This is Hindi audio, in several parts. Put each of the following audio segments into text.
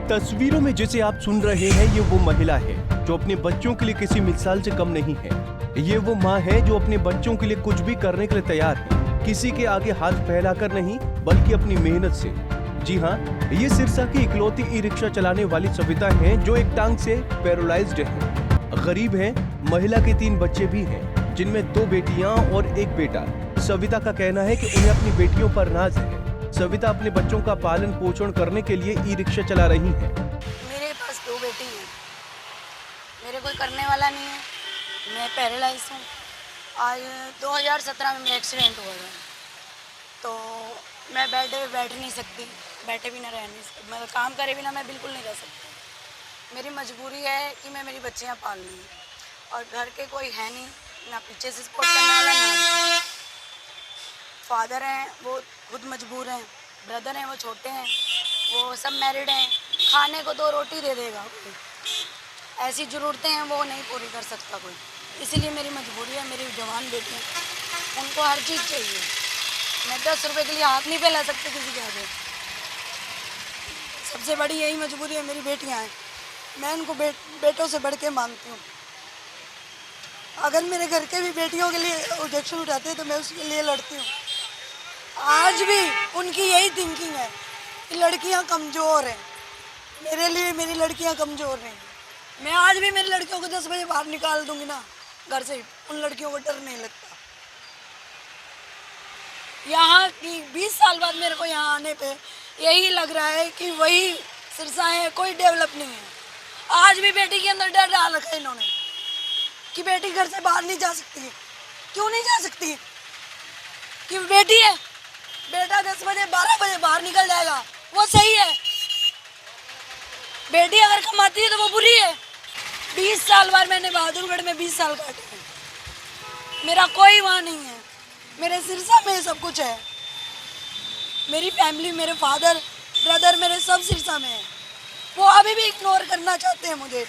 तस्वीरों में जिसे आप सुन रहे हैं ये वो महिला है जो अपने बच्चों के लिए किसी मिसाल से कम नहीं है। ये वो माँ है जो अपने बच्चों के लिए कुछ भी करने के लिए तैयार है, किसी के आगे हाथ फैलाकर नहीं बल्कि अपनी मेहनत से। जी हाँ, ये सिरसा की इकलौती ई रिक्शा चलाने वाली सविता है जो एक टांग से पैरालाइज्ड है। गरीब है, महिला के 3 बच्चे भी हैं जिनमें 2 बेटियां और 1 बेटा। सविता का कहना है कि उन्हें अपनी बेटियों पर नाज है। सविता अपने बच्चों का पालन पोषण करने के लिए ई रिक्शा चला रही है। मेरे पास 2 बेटी हैं, मेरे कोई करने वाला नहीं है, मैं पैरालाइज हूँ। आज 2017 में मेरा एक्सीडेंट हुआ था, तो मैं बेड पे बैठ नहीं सकती, बैठे भी ना रह नहीं सकती, मतलब काम करे बिना मैं बिल्कुल नहीं रह सकती। मेरी मजबूरी है कि मैं मेरी बच्चियाँ पाल लूँ और घर के कोई है नहीं, ना पीछे से सपोर्ट करने वाला ना फादर हैं, वो खुद मजबूर हैं, ब्रदर हैं वो छोटे हैं, वो सब मैरिड हैं, खाने को 2 रोटी दे देगा कोई, ऐसी ज़रूरतें हैं वो नहीं पूरी कर सकता कोई। इसीलिए मेरी मजबूरी है, मेरी जवान बेटी हैं, उनको हर चीज़ चाहिए। मैं 10 रुपए के लिए हाथ नहीं फैला सकती किसी के आगे। सबसे बड़ी यही मजबूरी है, मेरी बेटियाँ हैं, मैं उनको बेटों से बढ़ के मानती हूँ। अगर मेरे घर के भी बेटियों के लिए ऑब्जेक्शन उठाते हैं तो मैं उसके लिए लड़ती हूँ। आज भी उनकी यही थिंकिंग है कि लड़कियां कमज़ोर हैं, मेरे लिए मेरी लड़कियां कमज़ोर नहीं। मैं आज भी मेरी लड़कियों को 10 बजे बाहर निकाल दूंगी ना घर से, उन लड़कियों को डर नहीं लगता। यहाँ की 20 साल बाद मेरे को यहाँ आने पे यही लग रहा है कि वही सिरसा है, कोई डेवलप नहीं है। आज भी बेटी के अंदर डर डाल रखा है इन्होंने कि बेटी घर से बाहर नहीं जा सकती है। क्यों नहीं जा सकती है? कि बेटी है, बेटा 10 बजे 12 बजे बाहर निकल जाएगा, वो सही है। बेटी अगर कमाती है तो वो बुरी है। 20 साल बाद मैंने बहादुरगढ़ में 20 साल काटे हैं, मेरा कोई वहाँ नहीं है, मेरे सिरसा में सब कुछ है। मेरी फैमिली, मेरे फादर ब्रदर मेरे सब सिरसा में है। वो अभी भी इग्नोर करना चाहते हैं मुझे,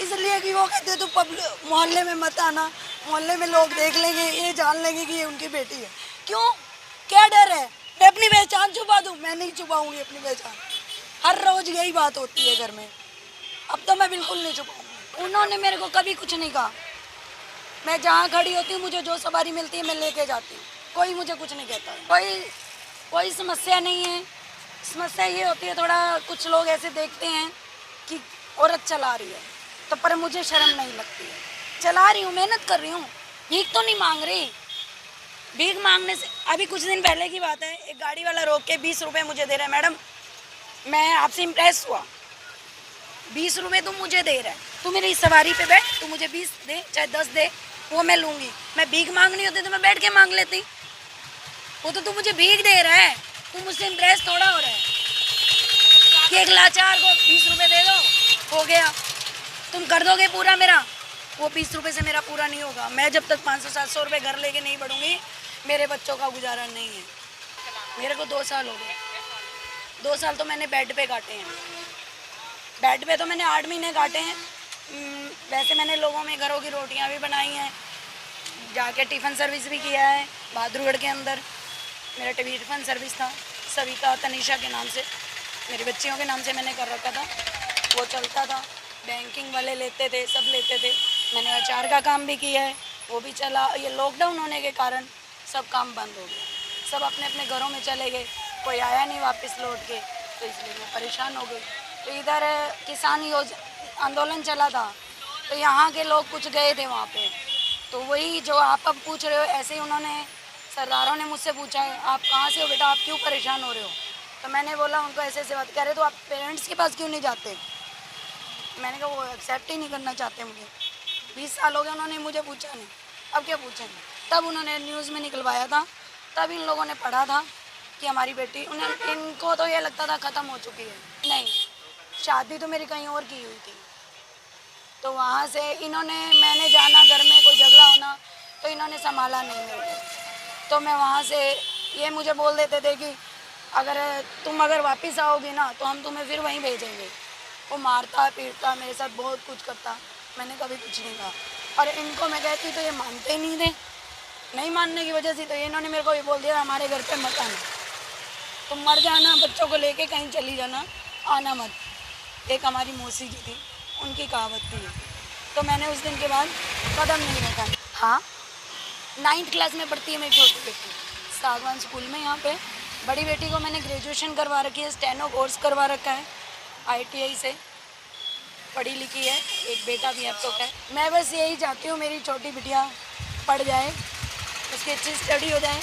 इसलिए कि वो कहते हैं तो पब्लिक मोहल्ले में मत आना, मोहल्ले में लोग देख लेंगे, ये जान लेंगे कि ये उनकी बेटी है। क्यों, क्या डर है? मैं अपनी पहचान छुपा दूँ? मैं नहीं छुपाऊंगी अपनी पहचान। हर रोज यही बात होती है घर में, अब तो मैं बिल्कुल नहीं छुपाऊंगी। उन्होंने मेरे को कभी कुछ नहीं कहा। मैं जहाँ खड़ी होती हूँ, मुझे जो सवारी मिलती है मैं लेके जाती हूँ, कोई मुझे कुछ नहीं कहता। कोई समस्या नहीं है। समस्या ये होती है, थोड़ा कुछ लोग ऐसे देखते हैं कि औरत चला रही है, तो पर मुझे शर्म नहीं लगती है। चला रही हूँ, मेहनत कर रही हूँ, भीख तो नहीं मांग रही। भीख मांगने से, अभी कुछ दिन पहले की बात है, एक गाड़ी वाला रोक के 20 रुपये मुझे दे रहा है। मैडम, मैं आपसे इम्प्रेस हुआ, 20 रुपये तुम मुझे दे रहा है, तू मेरी सवारी पे बैठ, तू मुझे 20 दे चाहे 10 दे, वो मैं लूँगी। मैं भीख मांगनी होती तो मैं बैठ के मांग लेती, वो तो तू मुझे भीख दे रहा है, तू मुझसे इम्प्रेस थोड़ा हो रहा है कि एक लाचार को 20 रुपये दे दो, हो गया, तुम कर दोगे पूरा मेरा। वो 20 रुपये से मेरा पूरा नहीं होगा। मैं जब तक 500-700 रुपये घर लेके नहीं बढ़ूंगी, मेरे बच्चों का गुजारा नहीं है। मेरे को 2 साल हो गए, 2 साल तो मैंने बेड पे काटे हैं। बेड पे तो मैंने 8 महीने काटे हैं। वैसे मैंने लोगों में घरों की रोटियां भी बनाई हैं, जाके टिफ़िन सर्विस भी किया है। बहादुरगढ़ के अंदर मेरा टिफ़िन सर्विस था, सविता तनीषा के नाम से, मेरी बच्चियों के नाम से मैंने कर रखा था, वो चलता था। बैंकिंग वाले लेते थे, सब लेते थे। मैंने अचार का काम भी किया है, वो भी चला। ये लॉकडाउन होने के कारण सब काम बंद हो गया, सब अपने अपने घरों में चले गए, कोई आया नहीं वापस लौट के, तो इसलिए मैं परेशान हो गई। तो इधर किसान आंदोलन चला था, तो यहाँ के लोग कुछ गए थे वहाँ पे, तो वही जो आप अब पूछ रहे हो, ऐसे ही उन्होंने सरदारों ने मुझसे पूछा है, आप कहाँ से हो बेटा, आप क्यों परेशान हो रहे हो? तो मैंने बोला उनको ऐसे ऐसे बात, कह रहे तो आप पेरेंट्स के पास क्यों नहीं जाते? मैंने कहा वो एक्सेप्ट ही नहीं करना चाहते मुझे। 20 साल हो गए, उन्होंने मुझे पूछा नहीं, अब क्या पूछेंगे? तब उन्होंने न्यूज़ में निकलवाया था, तब इन लोगों ने पढ़ा था कि हमारी बेटी, इनको तो ये लगता था ख़त्म हो चुकी है। नहीं, शादी तो मेरी कहीं और की हुई थी। तो वहाँ से इन्होंने, मैंने जाना घर में कोई झगड़ा होना, तो इन्होंने संभाला नहीं मेरे को। तो मैं वहाँ से, ये मुझे बोल देते थे कि अगर वापस आओगी ना तो हम तुम्हें फिर वहीं भेजेंगे। वो मारता पीटता, मेरे साथ बहुत कुछ करता, मैंने कभी कुछ नहीं कहा। और इनको मैं कहती तो ये मानते ही नहीं थे। नहीं मानने की वजह से तो इन्होंने मेरे को ये बोल दिया, हमारे घर पे मत आना, तुम मर जाना, बच्चों को लेके कहीं चली जाना, आना मत। एक हमारी मौसी जी थी, उनकी कहावत थी। तो मैंने उस दिन के बाद कदम नहीं रखा। हाँ, 9th क्लास में पढ़ती है मेरी छोटी बेटी, सागवान स्कूल में यहाँ पे। बड़ी बेटी को मैंने ग्रेजुएशन करवा रखी है, स्टेनो कोर्स करवा रखा है ITI से, पढ़ी लिखी है। एक बेटा भी अब तो है। मैं बस यही चाहती हूँ मेरी छोटी बिटिया पढ़ जाए, उसकी अच्छी स्टडी हो जाए,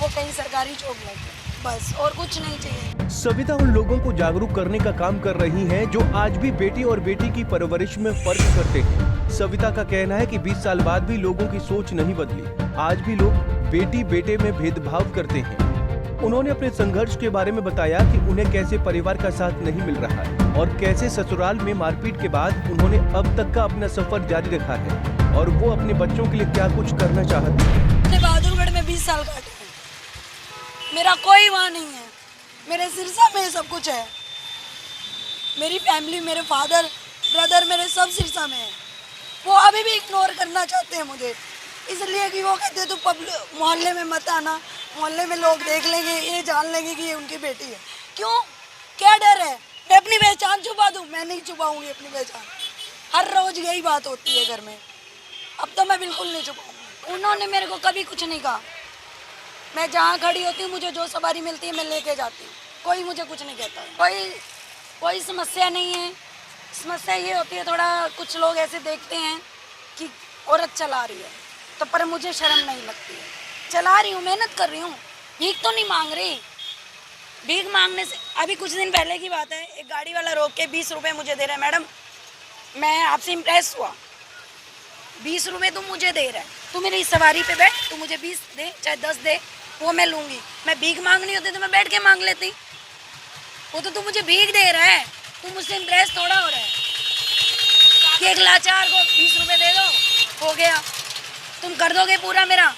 वो कहीं सरकारी जॉब लगे, बस और कुछ नहीं चाहिए। सविता उन लोगों को जागरूक करने का काम कर रही हैं जो आज भी बेटी और बेटी की परवरिश में फर्क करते हैं। सविता का कहना है कि 20 साल बाद भी लोगों की सोच नहीं बदली। आज भी लोग बेटी बेटे में भेदभाव करते हैं। उन्होंने अपने संघर्ष के बारे में बताया कि उन्हें कैसे परिवार का साथ नहीं मिल रहा है और कैसे ससुराल में मारपीट के बाद उन्होंने अब तक का अपना सफर जारी रखा है और वो अपने बच्चों के लिए क्या कुछ करना चाहती है। मैंने बहादुरगढ़ में 20 साल काटे हैं, मेरा कोई वहाँ नहीं है। मेरे सिरसा में सब कुछ है। मेरी फैमिली, मेरे फादर, ब्रदर, मेरे सब सिरसा में है। वो अभी भी इग्नोर करना चाहते हैं मुझे, इसलिए कि वो कहते हैं तू पब्लिक मोहल्ले में मत आना, मोहल्ले में लोग देख लेंगे, ये जान लेंगे कि ये उनकी बेटी है। क्यों, क्या डर है? मैं अपनी पहचान छुपा दूँ? मैं नहीं छुपाऊंगी अपनी पहचान। हर रोज यही बात होती है घर में। अब तो मैं बिल्कुल नहीं छुपाऊंगी। उन्होंने मेरे को कभी कुछ नहीं कहा। मैं जहाँ खड़ी होती हूँ, मुझे जो सवारी मिलती है मैं लेके जाती हूँ, कोई मुझे कुछ नहीं कहता। कोई समस्या नहीं है। समस्या ये होती है, थोड़ा कुछ लोग ऐसे देखते हैं कि औरत चला रही है, तो पर मुझे शर्म नहीं लगती है। चला रही हूँ, मेहनत कर रही हूँ, भीख तो नहीं मांग रही। भीख मांगने से, अभी कुछ दिन पहले की बात है, एक गाड़ी वाला रोक के 20 रुपये मुझे दे रहा है। मैडम, मैं आपसे इम्प्रेस हुआ, 20 रुपये तुम मुझे दे रहा है, तू मेरी सवारी पे बैठ, तू मुझे 20 दे चाहे 10 दे, वो मैं लूँगी। मैं भीख मांगनी होती तो मैं बैठ के मांग लेती। वो तो तू मुझे भीख दे रहा है, तू मुझसे इम्प्रेस थोड़ा हो रहा है कि एक लाचार को 20 रुपये दे दो, हो गया, तुम कर दोगे पूरा मेरा।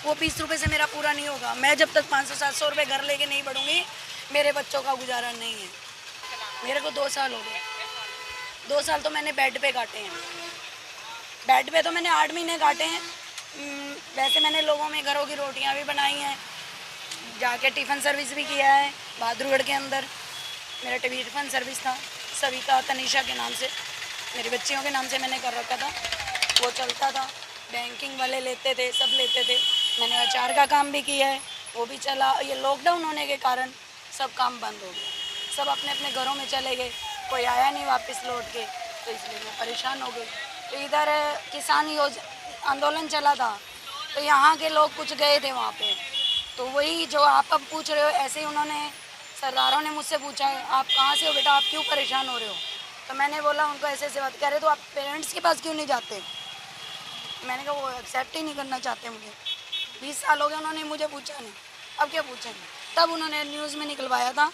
वो 20 रुपये से मेरा पूरा नहीं होगा। मैं जब तक 500-700 रुपये घर लेके नहीं बढ़ूंगी, मेरे बच्चों का गुजारा नहीं है। मेरे को 2 साल हो गए, 2 साल तो मैंने बेड पे काटे हैं। बेड पे तो मैंने 8 महीने काटे हैं। वैसे मैंने लोगों में घरों की रोटियां भी बनाई हैं, जाके टिफ़िन सर्विस भी किया है। बहादुरगढ़ के अंदर मेरा टिफ़िन सर्विस था, सविता तनीषा के नाम से, मेरी बच्चियों के नाम से मैंने कर रखा था। वो चलता था, बैंकिंग वाले लेते थे, सब लेते थे। मैंने अचार का काम भी किया है, वो भी चला। ये लॉकडाउन होने के कारण सब काम बंद हो गया, सब अपने अपने घरों में चले गए, कोई आया नहीं वापस लौट के, तो इसलिए मैं परेशान हो गई। तो इधर किसान आंदोलन चला था, तो यहाँ के लोग कुछ गए थे वहाँ पे, तो वही जो आप अब पूछ रहे हो, ऐसे ही उन्होंने, सरदारों ने मुझसे पूछा आप कहाँ से हो बेटा, आप क्यों परेशान हो रहे हो? तो मैंने बोला उनको ऐसे ऐसे बात, कह रहे तो आप पेरेंट्स के पास क्यों नहीं जाते? मैंने कहा वो एक्सेप्ट ही नहीं करना चाहते मुझे। 20 साल हो गए, उन्होंने मुझे पूछा नहीं, अब क्या पूछेंगे? तब उन्होंने न्यूज़ में निकलवाया था,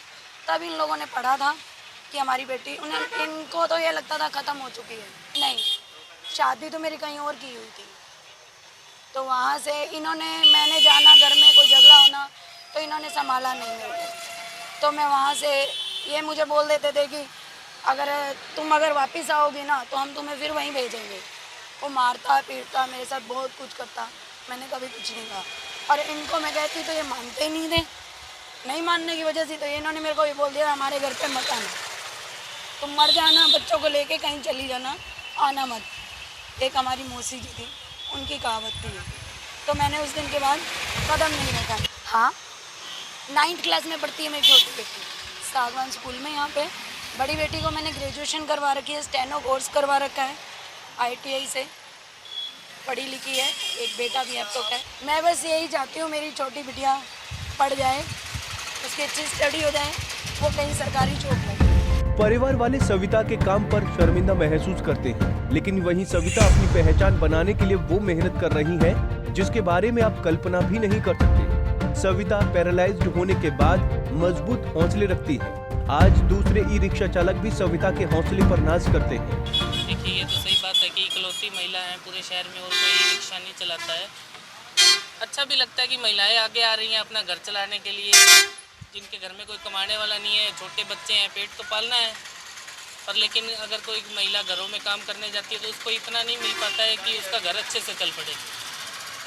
तब इन लोगों ने पढ़ा था कि हमारी बेटी, इनको तो ये लगता था ख़त्म हो चुकी है। नहीं, शादी तो मेरी कहीं और की हुई थी। तो वहाँ से इन्होंने, मैंने जाना घर में कोई झगड़ा होना, तो इन्होंने संभाला नहीं मेरे को। तो मैं वहाँ से, ये मुझे बोल देते थे कि अगर वापस आओगी ना तो हम तुम्हें फिर वहीं भेजेंगे। वो मारता पीटता, मेरे साथ बहुत कुछ करता, मैंने कभी कुछ नहीं कहा। और इनको मैं कहती तो ये मानते ही नहीं थे। नहीं मानने की वजह से तो इन्होंने मेरे को ये बोल दिया हमारे घर पे मत आना, तुम मर जाना, बच्चों को लेके कहीं चली जाना, आना मत। एक हमारी मौसी जी थी, उनकी कहावत थी। तो मैंने उस दिन के बाद कदम नहीं रखा। हाँ, 9th क्लास में पढ़ती है मेरी छोटी बेटी, सागवान स्कूल में यहाँ पे। बड़ी बेटी को मैंने ग्रेजुएशन करवा रखी है, स्टेनो कोर्स करवा रखा है ITI से, पढ़ी लिखी है। एक बेटा भी अब तो है। मैं बस यही चाहती हूँ मेरी छोटी बिटिया पढ़ जाए, उसकी अच्छी स्टडी हो जाए, वो कहीं सरकारी जॉब लगे। परिवार वाले सविता के काम पर शर्मिंदा महसूस करते हैं, लेकिन वहीं सविता अपनी पहचान बनाने के लिए वो मेहनत कर रही है जिसके बारे में आप कल्पना भी नहीं कर सकते। सविता पैरालाइज्ड होने के बाद मजबूत हौसले रखती है। आज दूसरे ई-रिक्शा चालक भी सविता के हौसले पर नाज करते हैं। देखिए, ये तो सही बात है कि इकलौती महिला है पूरे शहर में और कोई ई-रिक्शा नहीं चलाता है। अच्छा भी लगता है कि महिलाएं आगे आ रही हैं अपना घर चलाने के लिए, जिनके घर में कोई कमाने वाला नहीं है, छोटे बच्चे हैं, पेट तो पालना है। पर लेकिन अगर कोई महिला घरों में काम करने जाती है तो उसको इतना नहीं मिल पाता है कि उसका घर अच्छे से चल पड़े।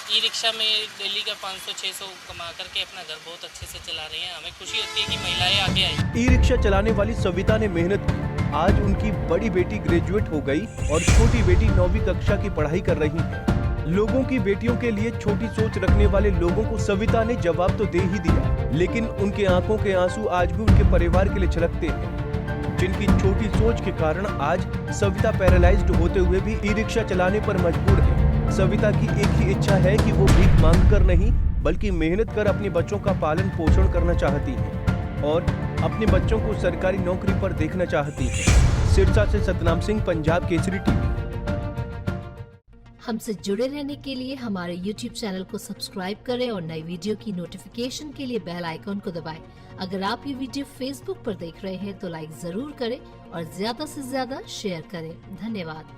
ई-रिक्शा में डेली का 500-600 कमा करके अपना घर बहुत अच्छे से चला रही हैं। हमें खुशी होती है कि महिलाएं आगे आई। ई-रिक्शा चलाने वाली सविता ने मेहनत की आज उनकी बड़ी बेटी ग्रेजुएट हो गई और छोटी बेटी 9वीं कक्षा की पढ़ाई कर रही है। लोगों की बेटियों के लिए छोटी सोच रखने वाले लोगों को सविता ने जवाब तो दे ही दिया, लेकिन उनके आंखों के आंसू आज भी उनके परिवार के लिए छलकते हैं, जिनकी छोटी सोच के कारण आज सविता पैरालाइज्ड होते हुए भी ई रिक्शा चलाने पर मजबूर है। सविता की एक ही इच्छा है कि वो भीख मांग कर नहीं बल्कि मेहनत कर अपने बच्चों का पालन पोषण करना चाहती है और अपने बच्चों को सरकारी नौकरी पर देखना चाहती है। सिरसा से सतनाम सिंह, पंजाब केसरी टीवी। हमसे जुड़े रहने के लिए हमारे YouTube चैनल को सब्सक्राइब करें और नई वीडियो की नोटिफिकेशन के लिए बेल आइकॉन को दबाएं। अगर आप ये वीडियो Facebook पर देख रहे हैं तो लाइक जरूर करें और ज्यादा से ज्यादा शेयर करें। धन्यवाद।